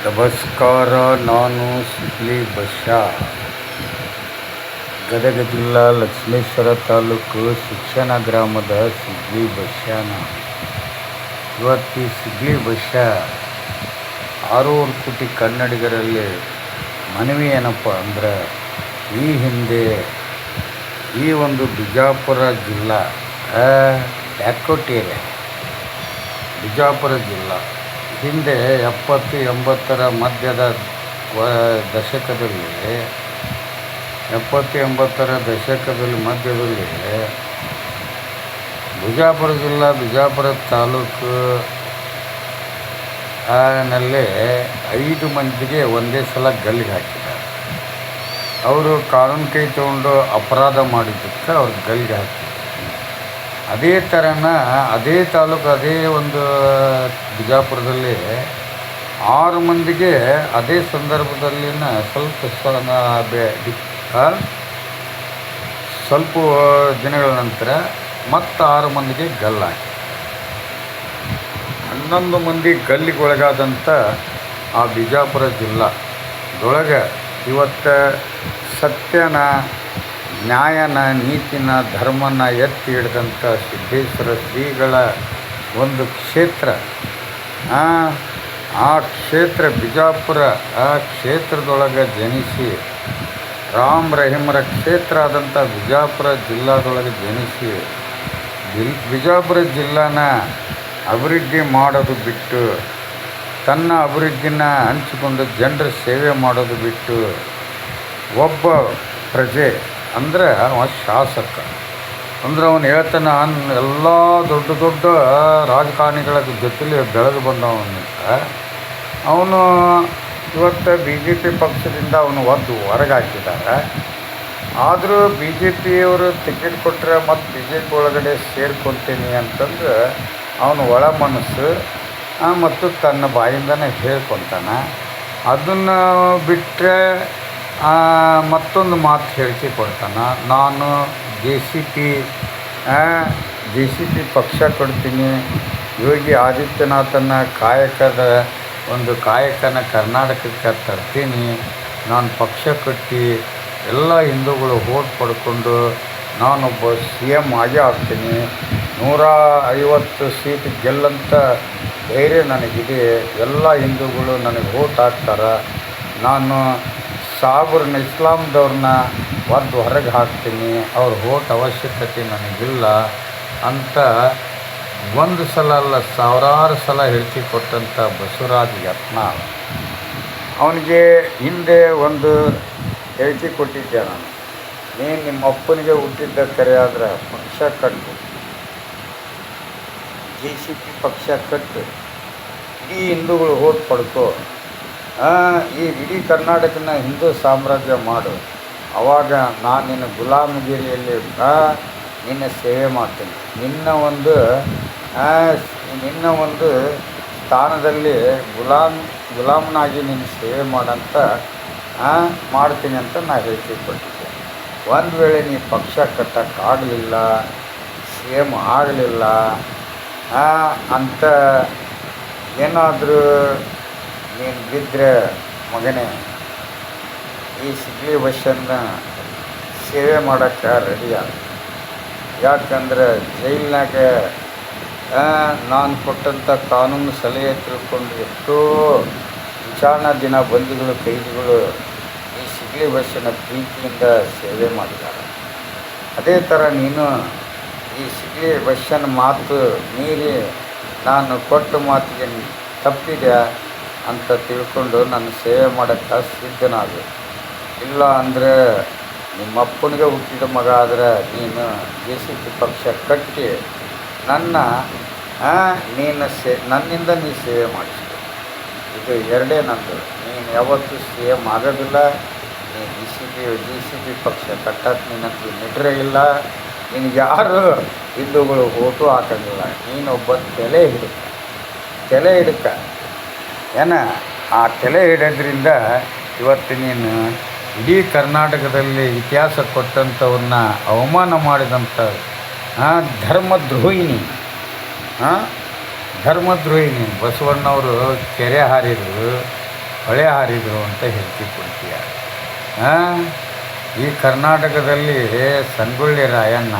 ನಮಸ್ಕಾರ. ನಾನು ಸಿಗ್ಲಿ ಬಶ್ಯಾ, ಗದಗ ಜಿಲ್ಲಾ ಲಕ್ಷ್ಮೇಶ್ವರ ತಾಲೂಕು ಶಿಕ್ಷಣ ಗ್ರಾಮದ ಸಿಗ್ಲಿ ಬಶ್ಯಾನ. ಇವತ್ತು ಈ ಸಿಗ್ಲಿ ಬಶ್ಯಾ 6 ಕೋಟಿ ಕನ್ನಡಿಗರಲ್ಲಿ ಮನವಿ ಏನಪ್ಪ ಅಂದ್ರೆ, ಈ ಹಿಂದೆ ಈ ಒಂದು ಬಿಜಾಪುರ ಜಿಲ್ಲಾ ಯಾಕೋಟೇರಿಯಾ ಬಿಜಾಪುರ ಜಿಲ್ಲಾ ಹಿಂದೆ 70-80ರ ಮಧ್ಯದ ದಶಕದಲ್ಲಿ ಮಧ್ಯದಲ್ಲಿ ಬಿಜಾಪುರ ಜಿಲ್ಲಾ ಬಿಜಾಪುರ ತಾಲೂಕು ನಲ್ಲಿ 5 ಮಂದಿಗೆ ಒಂದೇ ಸಲ ಗಲ್ಲಿಗೆ ಹಾಕಿದ್ದಾರೆ. ಅವರು ಕಾನೂನು ಕೈ ತಗೊಂಡು ಅಪರಾಧ ಮಾಡಿದ್ದಕ್ಕೆ ಅವ್ರಿಗೆ ಗಲ್ಲಿಗೆ ಹಾಕಿದ್ದಾರೆ. ಅದೇ ಥರನ ಅದೇ ತಾಲೂಕು ಅದೇ ಒಂದು ಬಿಜಾಪುರದಲ್ಲಿ 6 ಮಂದಿಗೆ ಅದೇ ಸಂದರ್ಭದಲ್ಲಿನ ಸ್ವಲ್ಪ ದಿನಗಳ ನಂತರ ಮತ್ತು 6 ಮಂದಿಗೆ ಗಲ್ಲಾಗಿ 11 ಮಂದಿ ಗಲ್ಲಿಗೊಳಗಾದಂಥ ಆ ಬಿಜಾಪುರ ಜಿಲ್ಲಾದೊಳಗೆ ಇವತ್ತು ಸತ್ಯನ, ನ್ಯಾಯನ, ನೀತಿನ, ಧರ್ಮನ ಎತ್ತಿ ಹಿಡಿದಂಥ ಸಿದ್ದೇಶ್ವರ ಶ್ರೀಗಳ ಒಂದು ಕ್ಷೇತ್ರ, ಆ ಕ್ಷೇತ್ರ ಬಿಜಾಪುರ, ಆ ಕ್ಷೇತ್ರದೊಳಗೆ ಜನಿಸಿ ರಾಮ್ ರಹೀಮರ ಕ್ಷೇತ್ರ ಆದಂಥ ಬಿಜಾಪುರ ಜಿಲ್ಲಾದೊಳಗೆ ಜನಿಸಿ ಬಿಜಾಪುರ ಜಿಲ್ಲಾನ ಅಭಿವೃದ್ಧಿ ಮಾಡೋದು ಬಿಟ್ಟು, ತನ್ನ ಅಭಿವೃದ್ಧಿನ ಹಂಚಿಕೊಂಡು ಜನರ ಸೇವೆ ಮಾಡೋದು ಬಿಟ್ಟು, ಒಬ್ಬ ಪ್ರಜೆ ಅಂದರೆ ಅವ ಶಾಸಕ ಅಂದರೆ ಅವನು ಹೇಳ್ತಾನೆ, ಎಲ್ಲ ದೊಡ್ಡ ರಾಜಕಾರಣಿಗಳ ಜೊತೆಲಿ ಬೆಳೆದು ಬಂದವನಿಂದ ಅವನು ಇವತ್ತು BJP ಪಕ್ಷದಿಂದ ಅವನು ಹೊರಗೆ ಹಾಕಿದ್ದಾರೆ. ಆದರೂ BJPಯವರು ಟಿಕೆಟ್ ಕೊಟ್ಟರೆ ಮತ್ತು BJP ಒಳಗಡೆ ಸೇರ್ಕೊಳ್ತೀನಿ ಅಂತಂದು ಅವನು ಒಳ ಮನಸ್ಸು ಮತ್ತು ತನ್ನ ಬಾಯಿಂದನೇ ಹೇಳ್ಕೊತಾನೆ. ಅದನ್ನು ಬಿಟ್ಟರೆ ಮತ್ತೊಂದು ಮಾತು ಹೇಳಿಕೆ ಕೊಡ್ತಾನೆ, ನಾನು JCP ಪಕ್ಷ ಕೊಡ್ತೀನಿ, ಯೋಗಿ ಆದಿತ್ಯನಾಥನ ಕಾಯಕನ ಕರ್ನಾಟಕಕ್ಕೆ ತರ್ತೀನಿ, ನಾನು ಪಕ್ಷ ಕಟ್ಟಿ ಎಲ್ಲ ಹಿಂದೂಗಳು ಓಟ್ ಪಡ್ಕೊಂಡು ನಾನೊಬ್ಬ CM ಆಗೇ ಆಗ್ತೀನಿ, 150 ಸೀಟ್ ಗೆಲ್ಲಂಥ ಧೈರ್ಯ ನನಗಿದೆ, ಎಲ್ಲ ಹಿಂದೂಗಳು ನನಗೆ ಓಟ್ ಹಾಕ್ತಾರೆ, ನಾನು ಸಾಬರ್ನ ಇಸ್ಲಾಮ್ದವ್ರನ್ನ ಹೊರಗೆ ಹಾಕ್ತೀನಿ, ಅವ್ರ ಓಟ್ ಅವಶ್ಯಕತೆ ನನಗಿಲ್ಲ ಅಂತ ಒಂದು ಸಲ ಅಲ್ಲ ಸಾವಿರಾರು ಸಲ ಹೇಳಿಕೆ ಕೊಟ್ಟಂಥ ಬಸವರಾಜ ಯತ್ನಾಳ್ ಅವನಿಗೆ ಹಿಂದೆ ಒಂದು ಹೇಳಿಕೆ ಕೊಟ್ಟಿದ್ದೆ ನಾನು, ನೀನು ನಿಮ್ಮ ಅಪ್ಪನಿಗೆ ಹುಟ್ಟಿದ್ದ ಕರೆ ಆದರೆ ಪಕ್ಷ ಕಟ್ಟು, JCP ಪಕ್ಷ ಕಟ್ಟು, ಇಡೀ ಹಿಂದೂಗಳು ಓಟ್ ಪಡ್ಕೋ, ಈ ಇಡೀ ಕರ್ನಾಟಕನ ಹಿಂದೂ ಸಾಮ್ರಾಜ್ಯ ಮಾಡು, ಆವಾಗ ನಾನು ನಿನ್ನ ಗುಲಾಮಗಿರಿಯಲ್ಲಿ ನಿನ್ನ ಸೇವೆ ಮಾಡ್ತೀನಿ, ನಿನ್ನ ಒಂದು ಸ್ಥಾನದಲ್ಲಿ ಗುಲಾಮನಾಗಿ ನಿನ್ನ ಸೇವೆ ಮಾಡಂತ ಮಾಡ್ತೀನಿ ಅಂತ ನಾನು ಹೇಳಿಕೆ ಕೊಟ್ಟಿದ್ದೆ. ಒಂದು ವೇಳೆ ನೀ ಪಕ್ಷ ಕಟ್ಟಕ್ಕಾಗಲಿಲ್ಲ, CM ಆಗಲಿಲ್ಲ ಅಂತ ಏನಾದರೂ ನೀನು ಬಿದ್ದರೆ ಮಗನೇ, ಈ ಸಿಗ್ಲಿ ಬಶ್ಯನ್ನ ಸೇವೆ ಮಾಡೋಕ್ಕೆ ರೆಡಿಯಾಗ. ಯಾಕಂದ್ರೆ ಜೈಲಿನಾಗ ನಾನು ಕೊಟ್ಟಂಥ ಕಾನೂನು ಸಲಹೆ ತಿಳ್ಕೊಂಡು ಎಷ್ಟೋ ವಿಚಾರಣಾ ದಿನ ಬಂದಿಗಳು, ಕೈದಿಗಳು ಈ ಸಿಗ್ಲಿ ಬಶ್ಯನ ಪ್ರೀತಿಯಿಂದ ಸೇವೆ ಮಾಡಿದ್ದಾರೆ. ಅದೇ ಥರ ನೀನು ಈ ಸಿಗ್ಲಿ ಬಶ್ಯನ ಮಾತು ಮೀರಿ ನಾನು ಕೊಟ್ಟ ಮಾತಿಗೆ ತಪ್ಪಿದೆ ಅಂತ ತಿಳ್ಕೊಂಡು ನನ್ನ ಸೇವೆ ಮಾಡೋಕ್ಕೆ ಸಿದ್ಧನಾಗು. ಇಲ್ಲ ಅಂದರೆ ನಿಮ್ಮ ಅಪ್ಪನಿಗೆ ಹುಟ್ಟಿದ ಮಗ ಆದರೆ ನೀನು JCP ಪಕ್ಷ ಕಟ್ಟಿ ನನ್ನಿಂದ ನೀ ಸೇವೆ ಮಾಡಿಸ್ತು. ಇದು ಎರಡೇ ನಂದು. ನೀನು ಯಾವತ್ತೂ CM ಆಗೋದಿಲ್ಲ, ನೀನು JCP ಪಕ್ಷ ಕಟ್ಟಕ್ಕೆ ನಿನ್ನಂತೂ ನಿಡ್ರೆ ಇಲ್ಲ, ನಿನಗೆ ಯಾರು ಹಿಂದೂಗಳು ಓಟು ಹಾಕೋಂಗಿಲ್ಲ. ನೀನೊಬ್ಬ ತಲೆ ಹಿಡ್ಕ ಆ ತಲೆ ಹಿಡೋದ್ರಿಂದ ಇವತ್ತು ನೀನು ಇಡೀ ಕರ್ನಾಟಕದಲ್ಲಿ ಇತಿಹಾಸ ಕೊಟ್ಟಂಥವನ್ನ ಅವಮಾನ ಮಾಡಿದಂಥ ಧರ್ಮದ್ರೋಹಿಣಿ ಬಸವಣ್ಣವರು ಕೆರೆ ಹಾರಿದರು, ಹೊಳೆ ಹಾರಿದರು ಅಂತ ಹೇಳ್ತಿ ಕೊಡ್ತೀಯ. ಈ ಕರ್ನಾಟಕದಲ್ಲಿ ಸಂಗೊಳ್ಳಿ ರಾಯಣ್ಣ,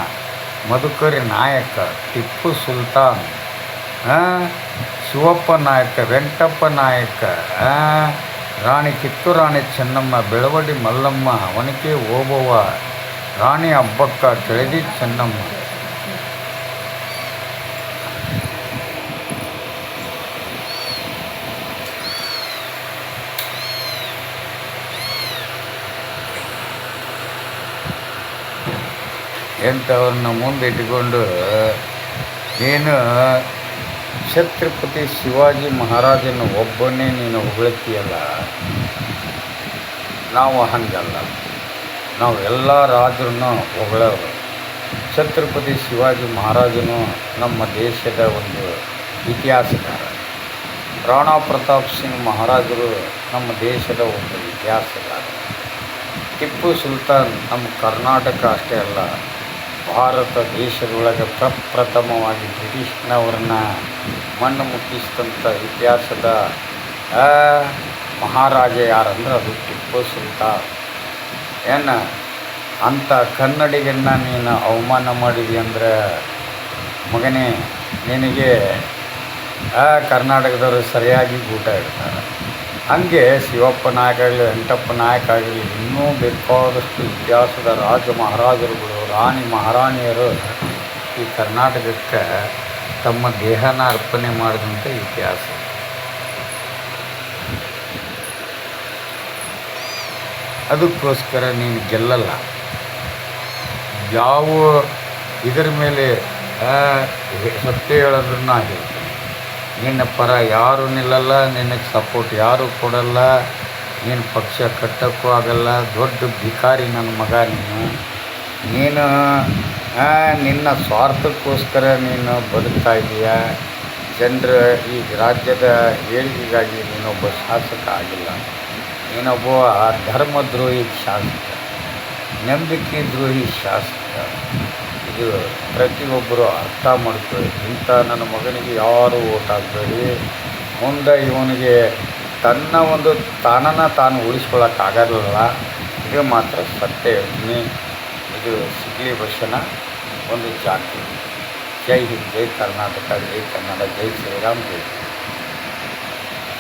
ಮಧುಕರಿ ನಾಯಕ, ಟಿಪ್ಪು ಸುಲ್ತಾನ್, ಶಿವಪ್ಪ ನಾಯಕ, ವೆಂಕಟಪ್ಪ ನಾಯಕ, ರಾಣಿ ಕಿತ್ತೂರು ರಾಣಿ ಚೆನ್ನಮ್ಮ, ಬೆಳವಡಿ ಮಲ್ಲಮ್ಮ, ಒನಕೆ ಓಬವ್ವ, ರಾಣಿ ಅಬ್ಬಕ್ಕ, ಕೆಳದಿ ಚೆನ್ನಮ್ಮ, ಎಂಥವ್ರನ್ನ ಮುಂದೆ ಇಟ್ಕೊಂಡು ನೀನು ಛತ್ರಪತಿ ಶಿವಾಜಿ ಮಹಾರಾಜನ ಒಬ್ಬನೇ ನೀನು ಹೊಗಳ್ತೀಯಲ್ಲ. ನಾವು ಹಂಗಲ್ಲ, ನಾವು ಎಲ್ಲ ರಾಜರನ್ನು ಹೊಗಳೋರು. ಛತ್ರಪತಿ ಶಿವಾಜಿ ಮಹಾರಾಜನು ನಮ್ಮ ದೇಶದ ಒಂದು ಇತಿಹಾಸಕಾರ. ರಾಣಾ ಪ್ರತಾಪ್ ಸಿಂಗ್ ಮಹಾರಾಜರು ನಮ್ಮ ದೇಶದ ಒಂದು ಇತಿಹಾಸಕಾರ. ಟಿಪ್ಪು ಸುಲ್ತಾನ್ ನಮ್ಮ ಕರ್ನಾಟಕ ಅಷ್ಟೇ ಅಲ್ಲ, ಭಾರತ ದೇಶದೊಳಗೆ ಪ್ರಪ್ರಥಮವಾಗಿ ಬ್ರಿಟಿಷ್ನವ್ರನ್ನ ಮಣ್ಣು ಮುಟ್ಟಿಸಿದಂಥ ಇತಿಹಾಸದ ಮಹಾರಾಜ ಯಾರಂದ್ರೆ ಅದು ಟಿಪ್ಪು ಸುಲ್ತಾನ್. ಅಂಥ ಕನ್ನಡಿಗನ್ನ ನೀನು ಅವಮಾನ ಮಾಡಿದಿ ಅಂದರೆ ಮಗನೇ, ನಿನಗೆ ಕರ್ನಾಟಕದವರು ಸರಿಯಾಗಿ ಊಟ ಇಡ್ತಾರೆ. ಹಾಗೆ ಶಿವಪ್ಪ ನಾಯಕ ಆಗಲಿ, ವೆಂಕಟಪ್ಪ ನಾಯಕ ಆಗಲಿ, ಇನ್ನೂ ಬೇಕಾದಷ್ಟು ಇತಿಹಾಸದ ರಾಜ ಮಹಾರಾಜರುಗಳು, ರಾಣಿ ಮಹಾರಾಣಿಯರು ಈ ಕರ್ನಾಟಕಕ್ಕೆ ತಮ್ಮ ದೇಹನ ಅರ್ಪಣೆ ಮಾಡಿದಂಥ ಇತಿಹಾಸ. ಅದಕ್ಕೋಸ್ಕರ ನೀನು ಗೆಲ್ಲಲ್ಲ. ಯಾವ ಇದರ ಮೇಲೆ ಸತ್ಯ ಹೇಳೋದನ್ನು ನಾ ಹೇಳ್ತೀನಿ. ನಿನ್ನ ಪರ ಯಾರೂ ನಿಲ್ಲಲ್ಲ, ನಿನಗೆ ಸಪೋರ್ಟ್ ಯಾರೂ ಕೊಡಲ್ಲ, ನೀನು ಪಕ್ಷ ಕಟ್ಟೋಕ್ಕೂ ಆಗಲ್ಲ. ದೊಡ್ಡ ಭಿಕಾರಿ ನನ್ನ ಮಗ ನೀನು ನಿನ್ನ ಸ್ವಾರ್ಥಕ್ಕೋಸ್ಕರ ನೀನು ಬದುಕ್ತಾ ಇದೀಯ. ಜನರ ಈ ರಾಜ್ಯದ ಏಳಿಗೆಗಾಗಿ ನೀನೊಬ್ಬ ಶಾಸಕ ಆಗಿಲ್ಲ. ನೀನೊಬ್ಬ ಧರ್ಮದ್ರೋಹಿ ಶಾಸಕ, ನಂಬಿಕೆ ದ್ರೋಹಿ ಶಾಸಕ. ಇದು ಪ್ರತಿಯೊಬ್ಬರು ಅರ್ಥ ಮಾಡ್ಕೊಳ್ಳಿ. ಇಂಥ ನನ್ನ ಮಗನಿಗೆ ಯಾರು ಓಟ್ ಹಾಕಬೇಡಿ. ಮುಂದೆ ಇವನಿಗೆ ತಾನನ್ನು ತಾನು ಉಳಿಸ್ಕೊಳ್ಳೋಕ್ಕಾಗಲ್ಲ. ಇದು ಮಾತ್ರ ಸತ್ಯ ಹೇಳ್ತೀನಿ. ಇದು ಸಿಗ್ಲಿ ಬಸ್ಸನ ಒಂದು ಜಾತಿ. ಜೈ ಹಿಂದ್, ಜೈ ಕರ್ನಾಟಕ, ಜೈ ಕನ್ನಡ, ಜೈ ಶ್ರೀರಾಮ್, ಜೈ